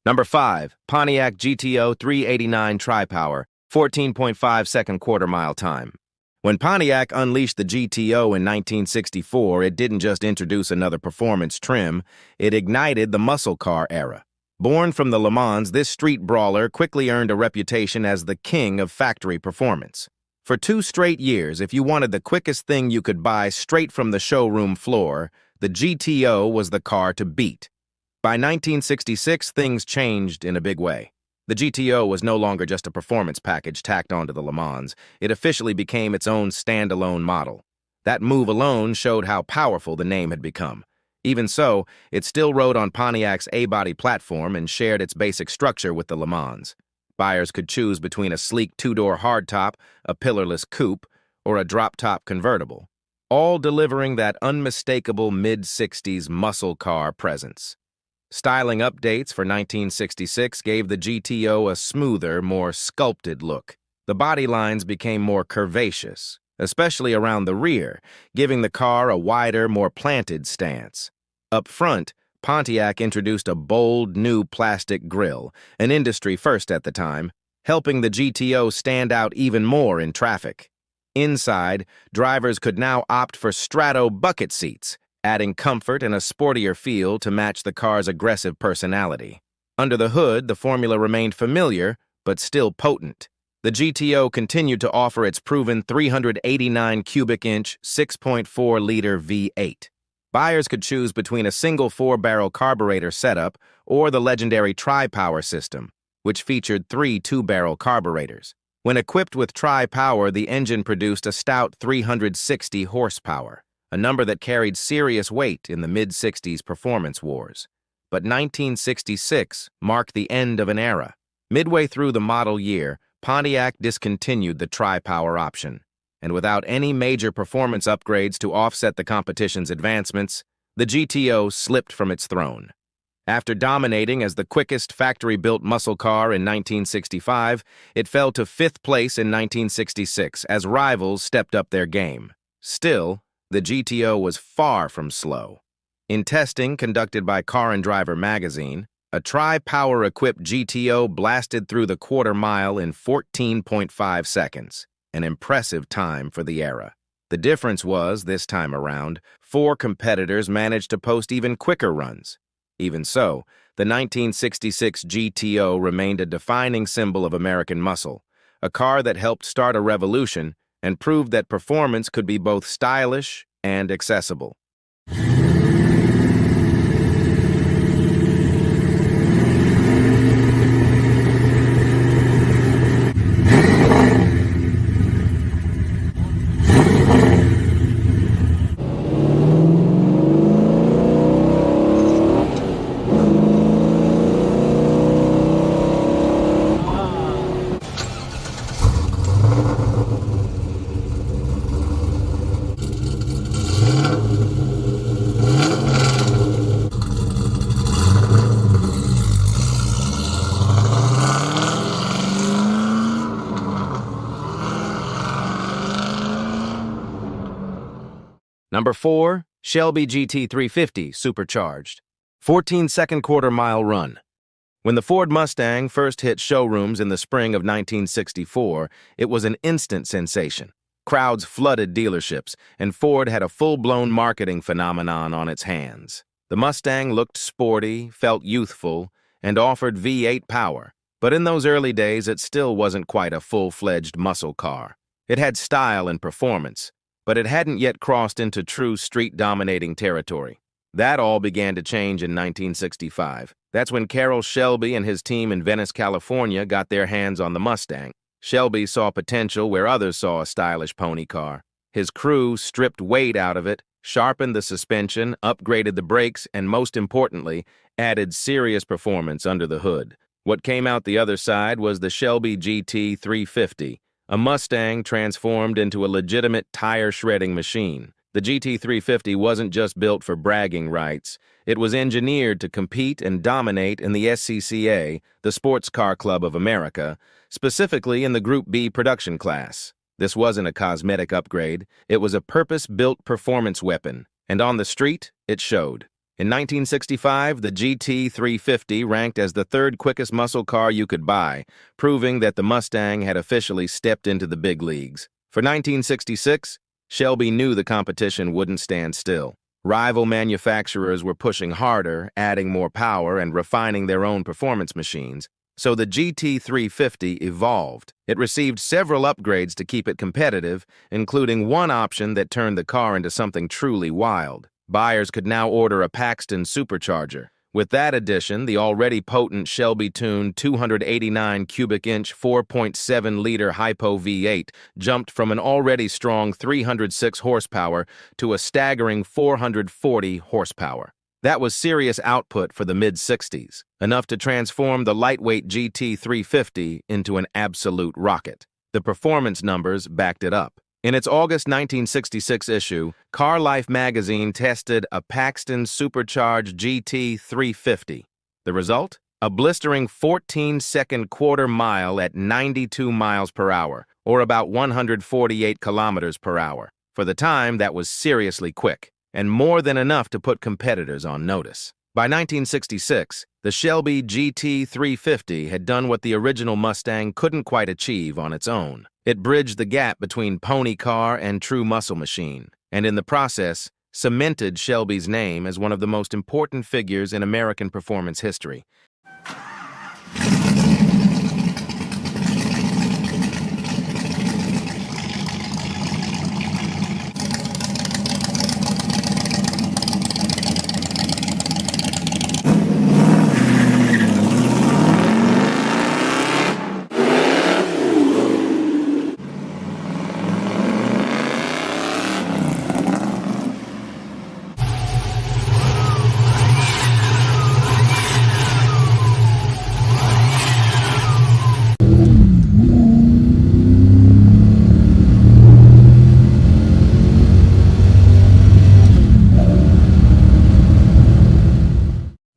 Number 5, Pontiac GTO 389 Tri-Power, 14.5-second quarter-mile time. When Pontiac unleashed the GTO in 1964, it didn't just introduce another performance trim, it ignited the muscle car era. Born from the Le Mans, this street brawler quickly earned a reputation as the king of factory performance. For 2 straight years, if you wanted the quickest thing you could buy straight from the showroom floor, the GTO was the car to beat. By 1966, things changed in a big way. The GTO was no longer just a performance package tacked onto the Le Mans. It officially became its own standalone model. That move alone showed how powerful the name had become. Even so, it still rode on Pontiac's A-body platform and shared its basic structure with the Le Mans. Buyers could choose between a sleek 2-door hardtop, a pillarless coupe, or a drop-top convertible, all delivering that unmistakable mid-60s muscle car presence. Styling updates for 1966 gave the GTO a smoother, more sculpted look. The body lines became more curvaceous, especially around the rear, giving the car a wider, more planted stance. Up front, Pontiac introduced a bold, new plastic grille, an industry first at the time, helping the GTO stand out even more in traffic. Inside, drivers could now opt for strato bucket seats, adding comfort and a sportier feel to match the car's aggressive personality. Under the hood, the formula remained familiar, but still potent. The GTO continued to offer its proven 389 cubic inch, 6.4-liter V8. Buyers could choose between a single 4-barrel carburetor setup or the legendary Tri-Power system, which featured 3 2-barrel carburetors. When equipped with Tri-Power, the engine produced a stout 360 horsepower, a number that carried serious weight in the mid-60s performance wars. But 1966 marked the end of an era. Midway through the model year, Pontiac discontinued the Tri-Power option, and without any major performance upgrades to offset the competition's advancements, the GTO slipped from its throne. After dominating as the quickest factory-built muscle car in 1965, it fell to 5th place in 1966 as rivals stepped up their game. Still, the GTO was far from slow. In testing conducted by Car and Driver magazine, a Tri-Power equipped GTO blasted through the quarter mile in 14.5 seconds, an impressive time for the era. The difference was, this time around, 4 competitors managed to post even quicker runs. Even so, the 1966 GTO remained a defining symbol of American muscle, a car that helped start a revolution and proved that performance could be both stylish and accessible. Number 4, Shelby GT350 Supercharged. 14-second quarter-mile run. When the Ford Mustang first hit showrooms in the spring of 1964, it was an instant sensation. Crowds flooded dealerships, and Ford had a full-blown marketing phenomenon on its hands. The Mustang looked sporty, felt youthful, and offered V8 power. But in those early days, it still wasn't quite a full-fledged muscle car. It had style and performance, but it hadn't yet crossed into true street-dominating territory. That all began to change in 1965. That's when Carroll Shelby and his team in Venice, California got their hands on the Mustang. Shelby saw potential where others saw a stylish pony car. His crew stripped weight out of it, sharpened the suspension, upgraded the brakes, and most importantly, added serious performance under the hood. What came out the other side was the Shelby GT350, a Mustang transformed into a legitimate tire-shredding machine. The GT350 wasn't just built for bragging rights. It was engineered to compete and dominate in the SCCA, the Sports Car Club of America, specifically in the Group B production class. This wasn't a cosmetic upgrade. It was a purpose-built performance weapon, and on the street, it showed. In 1965, the GT350 ranked as the third quickest muscle car you could buy, proving that the Mustang had officially stepped into the big leagues. For 1966, Shelby knew the competition wouldn't stand still. Rival manufacturers were pushing harder, adding more power, and refining their own performance machines. So the GT350 evolved. It received several upgrades to keep it competitive, including one option that turned the car into something truly wild. Buyers could now order a Paxton supercharger. With that addition, the already potent Shelby-tuned 289 cubic inch 4.7-liter Hypo V8 jumped from an already strong 306 horsepower to a staggering 440 horsepower. That was serious output for the mid-60s, enough to transform the lightweight GT350 into an absolute rocket. The performance numbers backed it up. In its August 1966 issue, Car Life magazine tested a Paxton supercharged GT350. The result? A blistering 14-second quarter mile at 92 miles per hour, or about 148 kilometers per hour. For the time, that was seriously quick, and more than enough to put competitors on notice. By 1966, the Shelby GT350 had done what the original Mustang couldn't quite achieve on its own. It bridged the gap between pony car and true muscle machine, and in the process, cemented Shelby's name as one of the most important figures in American performance history.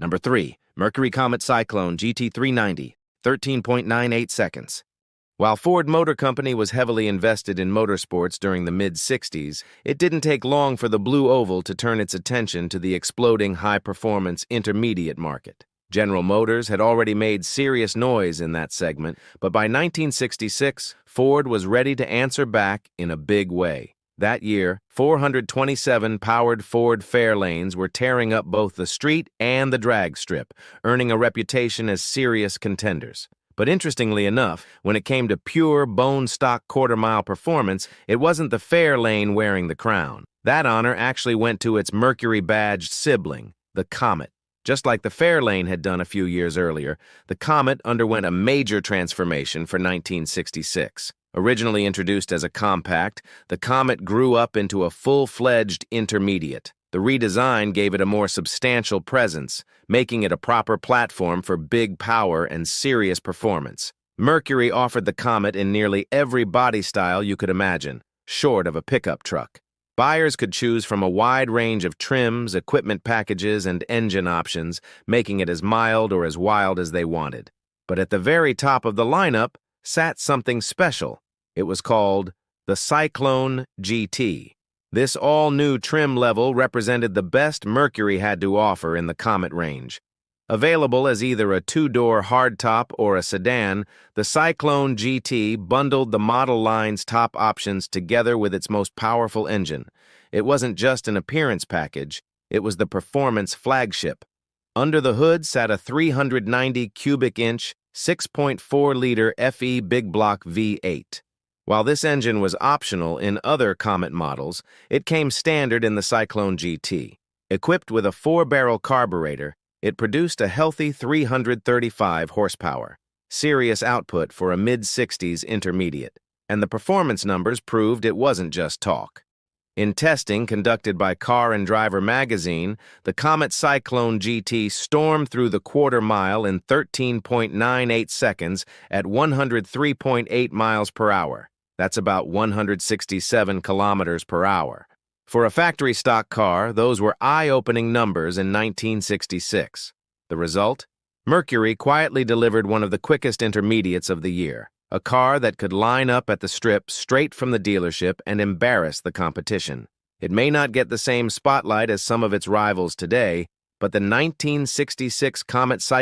Number 3. Mercury Comet Cyclone GT390, 13.98 seconds. While Ford Motor Company was heavily invested in motorsports during the mid-60s, it didn't take long for the Blue Oval to turn its attention to the exploding high-performance intermediate market. General Motors had already made serious noise in that segment, but by 1966, Ford was ready to answer back in a big way. That year, 427 powered Ford Fairlanes were tearing up both the street and the drag strip, earning a reputation as serious contenders. But interestingly enough, when it came to pure bone-stock quarter-mile performance, it wasn't the Fairlane wearing the crown. That honor actually went to its Mercury-badged sibling, the Comet. Just like the Fairlane had done a few years earlier, the Comet underwent a major transformation for 1966. Originally introduced as a compact, the Comet grew up into a full-fledged intermediate. The redesign gave it a more substantial presence, making it a proper platform for big power and serious performance. Mercury offered the Comet in nearly every body style you could imagine, short of a pickup truck. Buyers could choose from a wide range of trims, equipment packages, and engine options, making it as mild or as wild as they wanted. But at the very top of the lineup sat something special. It was called the Cyclone GT. This all-new trim level represented the best Mercury had to offer in the Comet range. Available as either a two-door hardtop or a sedan, the Cyclone GT bundled the model line's top options together with its most powerful engine. It wasn't just an appearance package, it was the performance flagship. Under the hood sat a 390 cubic inch, 6.4-liter FE Big Block V8. While this engine was optional in other Comet models, it came standard in the Cyclone GT. Equipped with a 4-barrel carburetor, it produced a healthy 335 horsepower, serious output for a mid-60s intermediate, and the performance numbers proved it wasn't just talk. In testing conducted by Car and Driver magazine, the Comet Cyclone GT stormed through the quarter mile in 13.98 seconds at 103.8 miles per hour. That's about 167 kilometers per hour. For a factory stock car, those were eye-opening numbers in 1966. The result? Mercury quietly delivered one of the quickest intermediates of the year, a car that could line up at the strip straight from the dealership and embarrass the competition. It may not get the same spotlight as some of its rivals today, but the 1966 Comet cycle